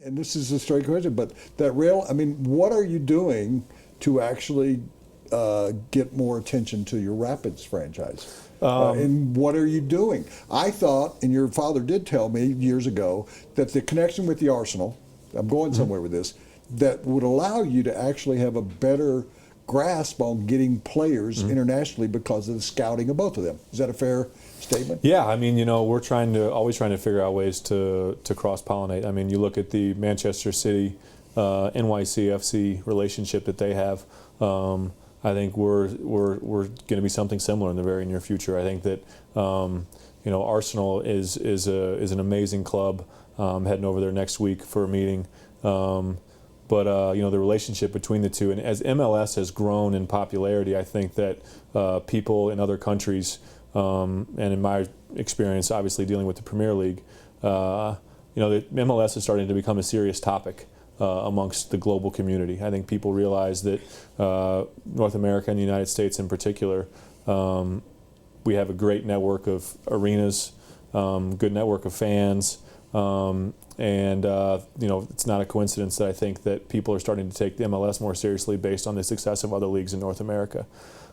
and this is a straight question, but what are you doing to actually get more attention to your Rapids franchise? And what are you doing? I thought, and your father did tell me years ago, that the connection with the Arsenal, I'm going somewhere with this, that would allow you to actually have a better grasp on getting players internationally because of the scouting of both of them. Is that a fair statement? Yeah, I mean, we're always trying to figure out ways to cross-pollinate. I mean, you look at the Manchester City, NYCFC relationship that they have. I think we're going to be something similar in the very near future. I think that Arsenal is an amazing club. Heading over there next week for a meeting. But the relationship between the two, and as MLS has grown in popularity, I think that people in other countries, and in my experience, obviously dealing with the Premier League, the MLS is starting to become a serious topic amongst the global community. I think people realize that North America and the United States in particular, we have a great network of arenas, good network of fans. It's not a coincidence that I think that people are starting to take the MLS more seriously based on the success of other leagues in North America.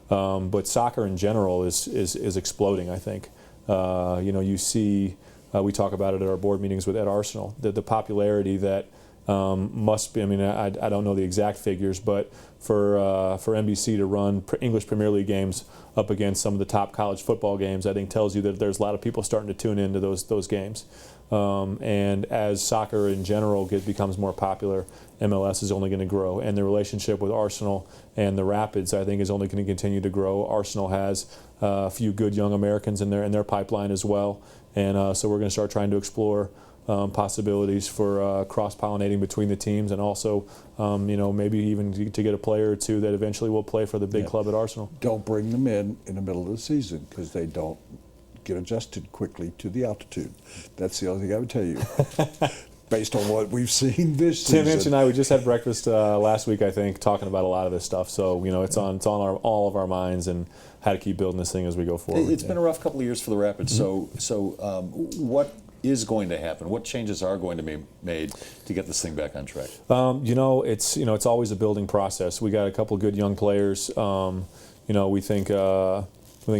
But soccer in general is exploding, I think. You see, we talk about it at our board meetings at Arsenal, the popularity that must be, I don't know the exact figures, but for NBC to run English Premier League games up against some of the top college football games, I think tells you that there's a lot of people starting to tune into those games. And as soccer in general becomes more popular, MLS is only going to grow. And the relationship with Arsenal and the Rapids, I think, is only going to continue to grow. Arsenal has a few good young Americans in their pipeline as well. And so we're going to start trying to explore possibilities for cross-pollinating between the teams, and also, maybe even to get a player or two that eventually will play for the big club at Arsenal. Don't bring them in the middle of the season, because they don't get adjusted quickly to the altitude. That's the only thing I would tell you, based on what we've seen this season. Tim Hinch and I, we just had breakfast last week, I think, talking about a lot of this stuff. So, it's on all of our minds, and how to keep building this thing as we go forward. It's been a rough couple of years for the Rapids. Mm-hmm. So what is going to happen? What changes are going to be made to get this thing back on track? It's always a building process. We got a couple of good young players. We think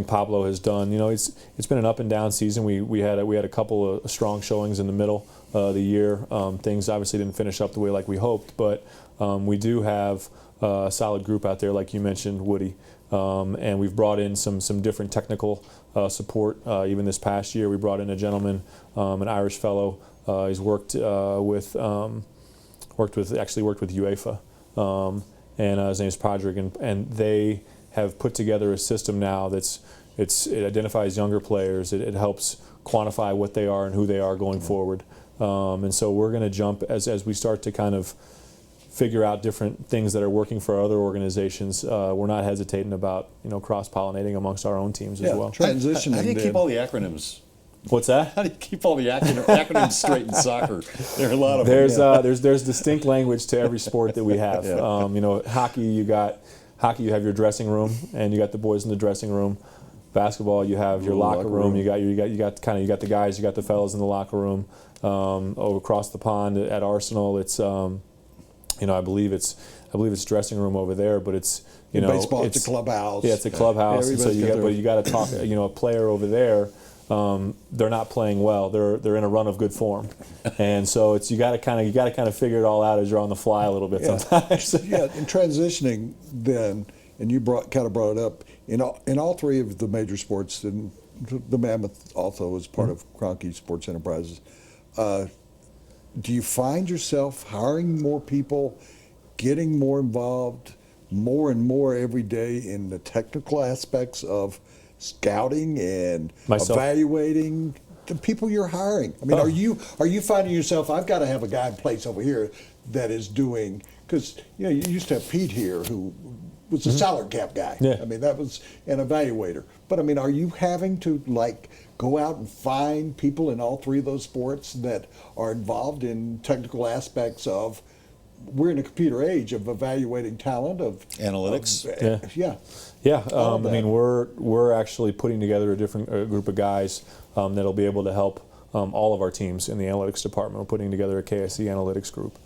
Pablo has done. It's been an up and down season. We had a couple of strong showings in the middle of the year. Things obviously didn't finish up the way like we hoped, but we do have a solid group out there, like you mentioned, Woody. And we've brought in some different technical support. Even this past year, we brought in a gentleman, an Irish fellow. He's worked with UEFA, and his name is Paige, and they have put together a system now it identifies younger players. It helps quantify what they are and who they are going forward. And so we're going to jump as we start to kind of figure out different things that are working for other organizations. We're not hesitating about cross-pollinating amongst our own teams as well. Transitioning. How do you keep all the acronyms? What's that? How do you keep all the acronyms straight in soccer? There are a lot of them. There's distinct language to every sport that we have. Hockey, you have your dressing room, and you got the boys in the dressing room. Basketball, you have your locker room. You got the guys, you got the fellas in the locker room. Over across the pond at Arsenal, it's I believe it's dressing room over there, but it's baseball, it's a clubhouse. Yeah, it's a clubhouse. And so you got to talk. A player over there, they're not playing well. They're in a run of good form, and so you got to kind of figure it all out as you're on the fly a little bit sometimes. And transitioning then, and you brought it up in all three of the major sports, and the Mammoth also is part of Kroenke Sports Enterprises. Do you find yourself hiring more people, getting more involved, more and more every day in the technical aspects of scouting and evaluating the people you're hiring? I mean, are you finding yourself, I've got to have a guy in place over here that is doing, because you used to have Pete here who was a salary cap guy. Yeah. I mean, that was an evaluator. But I mean, are you having to go out and find people in all three of those sports that are involved in technical aspects of, we're in a computer age of evaluating talent, of analytics? I mean, we're actually putting together a different group of guys that'll be able to help all of our teams in the analytics department. We're putting together a KSE analytics group.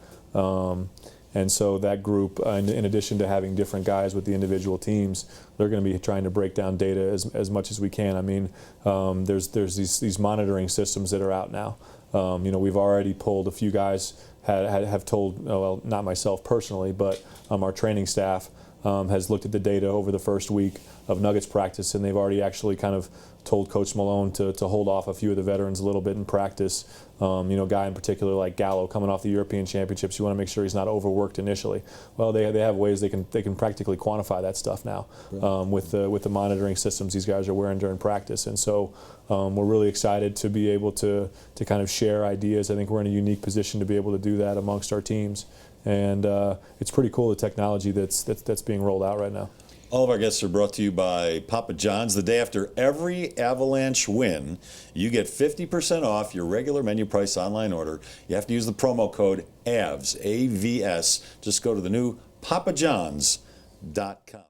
And so that group, in addition to having different guys with the individual teams, they're going to be trying to break down data as much as we can. I mean, there's these monitoring systems that are out now. We've already pulled a few guys have told, well, not myself personally, but our training staff has looked at the data over the first week of Nuggets practice, and they've already actually kind of told Coach Malone to hold off a few of the veterans a little bit in practice. A guy in particular like Gallo coming off the European Championships, you want to make sure he's not overworked initially. Well, they have ways they can practically quantify that stuff now with the monitoring systems these guys are wearing during practice. And so we're really excited to be able to kind of share ideas. I think we're in a unique position to be able to do that amongst our teams. And it's pretty cool, the technology that's being rolled out right now. All of our guests are brought to you by Papa John's. The day after every Avalanche win, you get 50% off your regular menu price online order. You have to use the promo code AVS, A-V-S. Just go to the new papajohns.com.